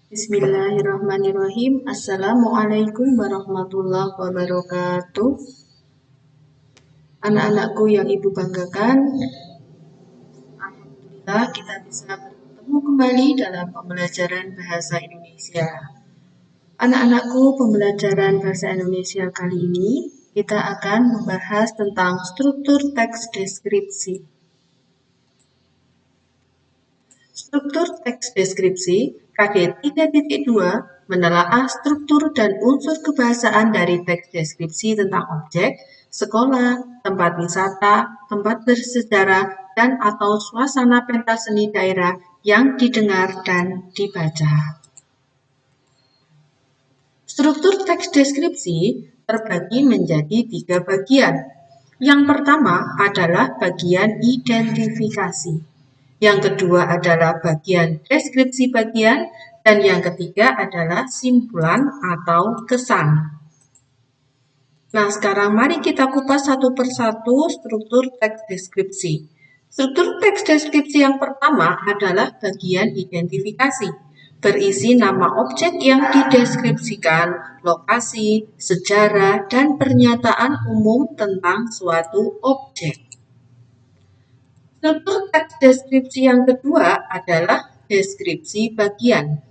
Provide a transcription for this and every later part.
Bismillahirrahmanirrahim. Assalamualaikum warahmatullahi wabarakatuh. Anak-anakku yang Ibu banggakan, alhamdulillah kita bisa bertemu kembali dalam pembelajaran bahasa Indonesia. Anak-anakku, pembelajaran bahasa Indonesia kali ini kita akan membahas tentang struktur teks deskripsi. Struktur teks deskripsi KD 3.2 menelaah struktur dan unsur kebahasaan dari teks deskripsi tentang objek, sekolah, tempat wisata, tempat bersejarah, dan atau suasana pentas seni daerah yang didengar dan dibaca. Struktur teks deskripsi terbagi menjadi 3 bagian. Yang pertama adalah bagian identifikasi. Yang kedua adalah bagian deskripsi bagian, dan yang ketiga adalah simpulan atau kesan. Nah, sekarang mari kita kupas satu persatu struktur teks deskripsi. Struktur teks deskripsi yang pertama adalah bagian identifikasi. Berisi nama objek yang dideskripsikan, lokasi, sejarah, dan pernyataan umum tentang suatu objek. Struktur teks deskripsi yang kedua adalah deskripsi bagian.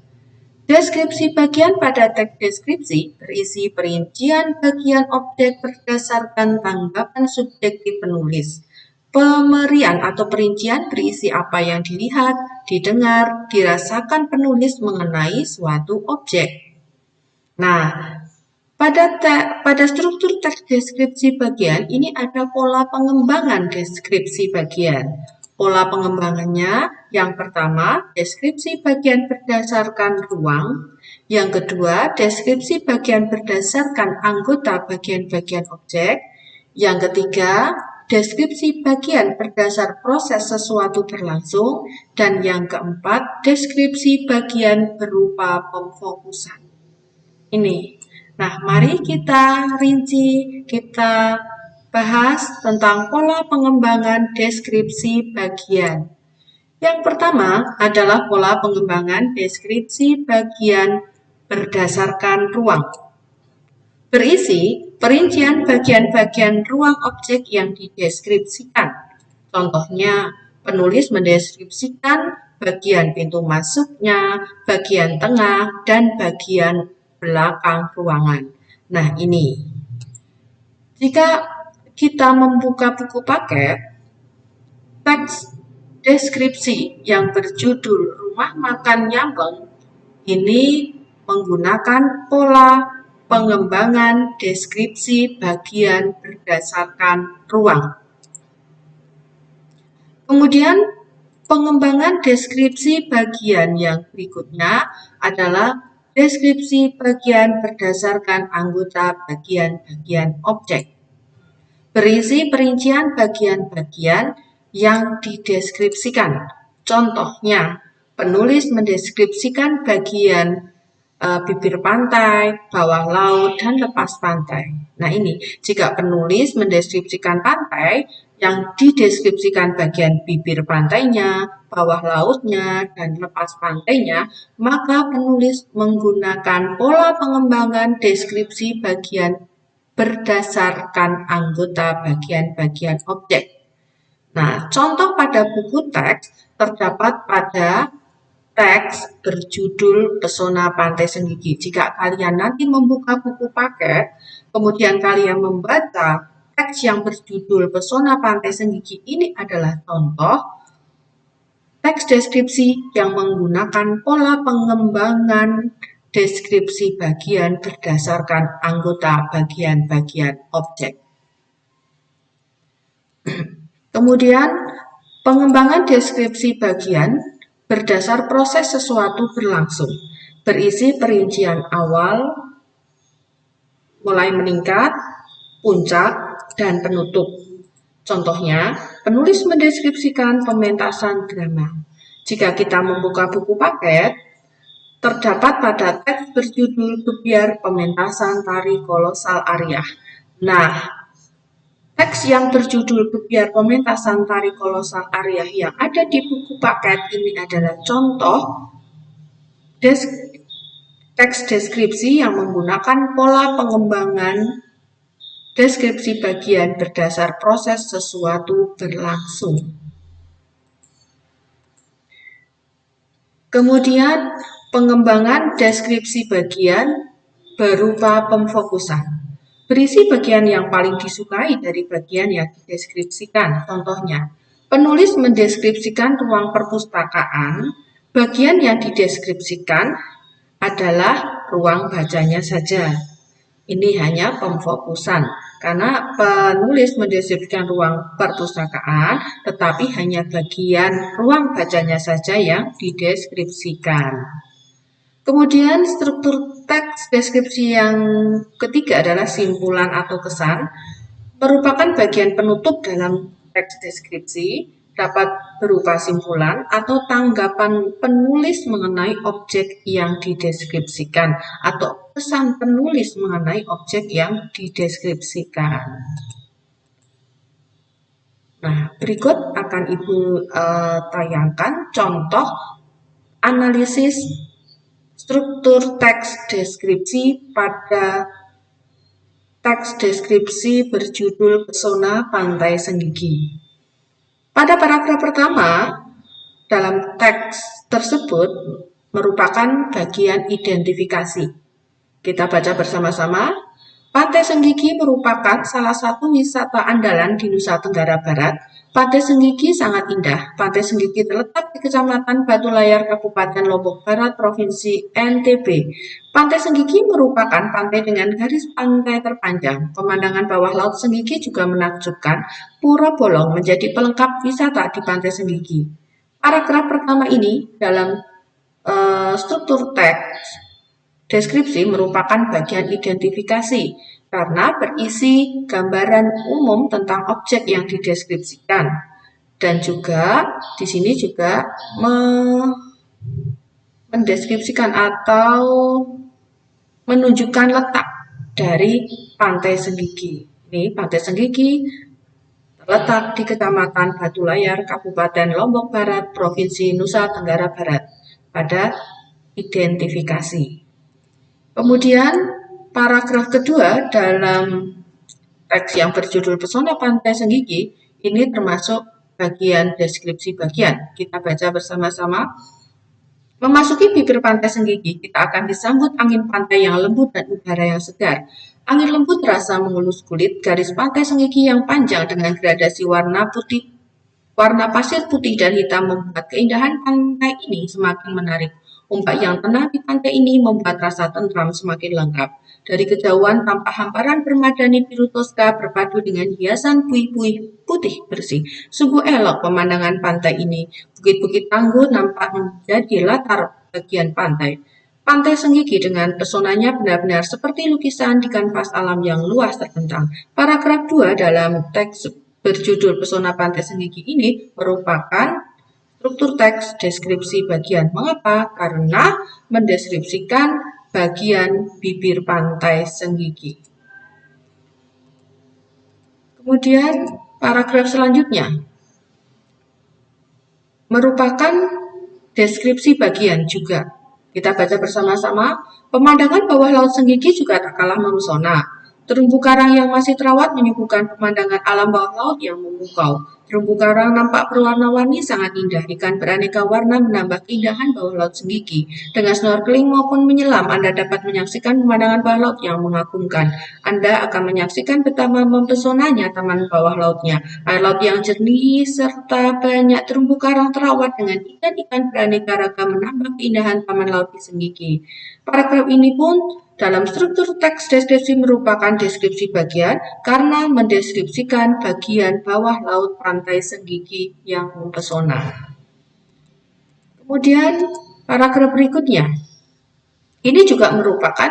Deskripsi bagian pada teks deskripsi berisi perincian bagian objek berdasarkan tanggapan subjektif penulis. Pemerian atau perincian berisi apa yang dilihat, didengar, dirasakan penulis mengenai suatu objek. Nah, pada struktur teks deskripsi bagian ini ada pola pengembangan deskripsi bagian. Pola pengembangannya yang pertama, deskripsi bagian berdasarkan ruang. Yang kedua, deskripsi bagian berdasarkan anggota bagian-bagian objek. Yang ketiga, deskripsi bagian berdasar proses sesuatu berlangsung. Dan yang keempat, deskripsi bagian berupa pemfokusan. Ini. Nah, mari kita rinci, kita bahas tentang pola pengembangan deskripsi bagian. Yang pertama adalah pola pengembangan deskripsi bagian berdasarkan ruang. Berisi perincian bagian-bagian ruang objek yang dideskripsikan. Contohnya, penulis mendeskripsikan bagian pintu masuknya, bagian tengah, dan bagian belakang ruangan. Nah, ini. Jika kita membuka buku paket, teks deskripsi yang berjudul Rumah Makan Nyambeng ini menggunakan pola pengembangan deskripsi bagian berdasarkan ruang. Kemudian, pengembangan deskripsi bagian yang berikutnya adalah deskripsi bagian berdasarkan anggota bagian-bagian objek. Berisi perincian bagian-bagian yang dideskripsikan. Contohnya, penulis mendeskripsikan bagian bibir pantai, bawah laut, dan lepas pantai. Nah, ini jika penulis mendeskripsikan pantai, yang dideskripsikan bagian bibir pantainya, bawah lautnya, dan lepas pantainya, maka penulis menggunakan pola pengembangan deskripsi bagian berdasarkan anggota bagian-bagian objek. Nah, contoh pada buku teks terdapat pada teks berjudul Pesona Pantai Senggigi. Jika kalian nanti membuka buku paket, kemudian kalian membaca teks yang berjudul Pesona Pantai Senggigi, ini adalah contoh teks deskripsi yang menggunakan pola pengembangan deskripsi bagian berdasarkan anggota bagian-bagian objek. Kemudian, pengembangan deskripsi bagian berdasar proses sesuatu berlangsung, berisi perincian awal, mulai meningkat, puncak, dan penutup. Contohnya, penulis mendeskripsikan pementasan drama. Jika kita membuka buku paket, terdapat pada teks berjudul Gebyar Pementasan Tari Kolosal Aryah. Nah, teks yang berjudul Gebyar Pementasan Tari Kolosal Aryah yang ada di buku paket ini adalah contoh teks deskripsi yang menggunakan pola pengembangan deskripsi bagian berdasar proses sesuatu berlangsung. Kemudian pengembangan deskripsi bagian berupa pemfokusan. Berisi bagian yang paling disukai dari bagian yang dideskripsikan. Contohnya, penulis mendeskripsikan ruang perpustakaan. Bagian yang dideskripsikan adalah ruang bacanya saja. Ini hanya pemfokusan, karena penulis mendeskripsikan ruang perpustakaan, tetapi hanya bagian ruang bacanya saja yang dideskripsikan. Kemudian struktur teks deskripsi yang ketiga adalah simpulan atau kesan, merupakan bagian penutup dalam teks deskripsi, dapat berupa simpulan atau tanggapan penulis mengenai objek yang dideskripsikan atau pesan penulis mengenai objek yang dideskripsikan. Nah, berikut akan Ibu tayangkan contoh analisis struktur teks deskripsi pada teks deskripsi berjudul Pesona Pantai Senggigi. Pada paragraf pertama, dalam teks tersebut merupakan bagian identifikasi. Kita baca bersama-sama. Pantai Senggigi merupakan salah satu wisata andalan di Nusa Tenggara Barat. Pantai Senggigi sangat indah. Pantai Senggigi terletak di Kecamatan Batu Layar, Kabupaten Lombok Barat, Provinsi NTB. Pantai Senggigi merupakan pantai dengan garis pantai terpanjang. Pemandangan bawah laut Senggigi juga menakjubkan. Pura Bolong menjadi pelengkap wisata di Pantai Senggigi. Paragraf pertama ini dalam struktur teks deskripsi merupakan bagian identifikasi karena berisi gambaran umum tentang objek yang dideskripsikan dan juga di sini juga mendeskripsikan atau menunjukkan letak dari Pantai Senggigi. Ini Pantai Senggigi terletak di Kecamatan Batu Layar, Kabupaten Lombok Barat, Provinsi Nusa Tenggara Barat pada identifikasi. Kemudian paragraf kedua dalam teks yang berjudul Pesona Pantai Senggigi ini termasuk bagian deskripsi bagian. Kita baca bersama-sama. Memasuki bibir Pantai Senggigi, kita akan disambut angin pantai yang lembut dan udara yang segar. Angin lembut terasa mengelus kulit, garis pantai Senggigi yang panjang dengan gradasi warna pasir putih dan hitam membuat keindahan pantai ini semakin menarik. Ombak yang tenang di pantai ini membuat rasa tentram semakin lengkap. Dari kejauhan tampak hamparan permadani biru toska berpadu dengan hiasan puing-puing putih bersih. Sungguh elok pemandangan pantai ini. Bukit-bukit tangguh nampak menjadi latar bagian pantai. Pantai Senggigi dengan pesonanya benar-benar seperti lukisan di kanvas alam yang luas terbentang. Paragraf 2 dalam teks berjudul Pesona Pantai Senggigi ini merupakan struktur teks deskripsi bagian. Mengapa? Karena mendeskripsikan bagian bibir pantai Senggigi. Kemudian paragraf selanjutnya merupakan deskripsi bagian juga. Kita baca bersama-sama. Pemandangan bawah laut Senggigi juga tak kalah memesona. Terumbu karang yang masih terawat menyuguhkan pemandangan alam bawah laut yang memukau. Terumbu karang nampak berwarna-warni sangat indah. Ikan beraneka warna menambah keindahan bawah laut Senggigi. Dengan snorkeling maupun menyelam, Anda dapat menyaksikan pemandangan bawah laut yang mengagumkan. Anda akan menyaksikan betapa mempesonanya taman bawah lautnya. Air laut yang jernih serta banyak terumbu karang terawat dengan ikan-ikan beraneka ragam menambah keindahan taman laut di Senggigi. Paragraf ini pun dalam struktur teks deskripsi merupakan deskripsi bagian karena mendeskripsikan bagian bawah laut pantai Senggigi yang mempesona. Kemudian paragraf berikutnya, ini juga merupakan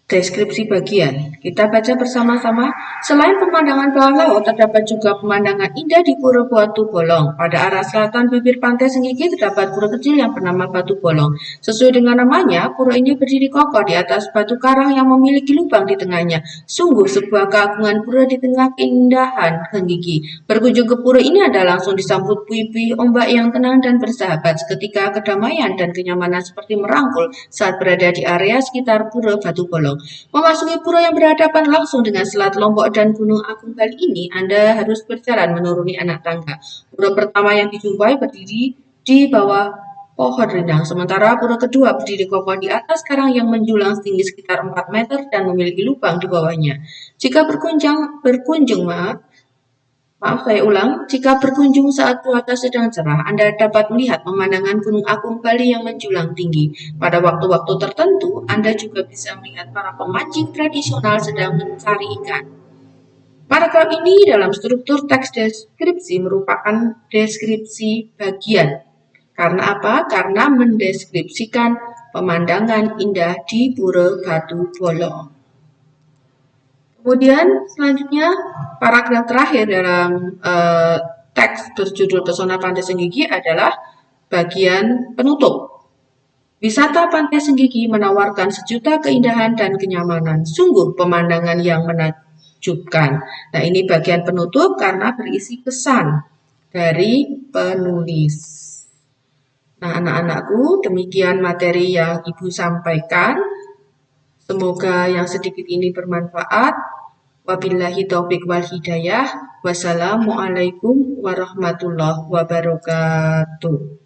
Deskripsi bagian. Kita baca bersama-sama. Selain pemandangan bawah laut, terdapat juga pemandangan indah di Pura Batu Bolong. Pada arah selatan bibir pantai Senggigi terdapat pura kecil yang bernama Batu Bolong. Sesuai dengan namanya, pura ini berdiri kokoh di atas batu karang yang memiliki lubang di tengahnya. Sungguh sebuah keagungan pura di tengah keindahan Senggigi. Berkunjung ke pura ini adalah langsung disambut puing-puing ombak yang tenang dan bersahabat. Seketika kedamaian dan kenyamanan seperti merangkul saat berada di area sekitar Pura Batu Bolong. Memasuki pura yang berhadapan langsung dengan Selat Lombok dan Gunung Agung kali ini, Anda harus berjalan menuruni anak tangga. Pura pertama yang dijumpai berdiri di bawah pohon rindang, sementara pura kedua berdiri kokoh di atas karang yang menjulang setinggi sekitar 4 meter dan memiliki lubang di bawahnya. Jika berkunjung, saya ulang, jika berkunjung saat cuaca sedang cerah, Anda dapat melihat pemandangan Gunung Agung Bali yang menjulang tinggi. Pada waktu-waktu tertentu, Anda juga bisa melihat para pemancing tradisional sedang mencari ikan. Paragraf ini dalam struktur teks deskripsi merupakan deskripsi bagian. Karena apa? Karena mendeskripsikan pemandangan indah di Pura Batu Bolong. Kemudian selanjutnya paragraf terakhir dalam teks berjudul Pesona Pantai Senggigi adalah bagian penutup. Wisata Pantai Senggigi menawarkan sejuta keindahan dan kenyamanan. Sungguh pemandangan yang menakjubkan. Nah, ini bagian penutup karena berisi pesan dari penulis. Nah, anak-anakku, demikian materi yang Ibu sampaikan. Semoga yang sedikit ini bermanfaat. Wabillahi taufiq wal hidayah. Wassalamualaikum warahmatullahi wabarakatuh.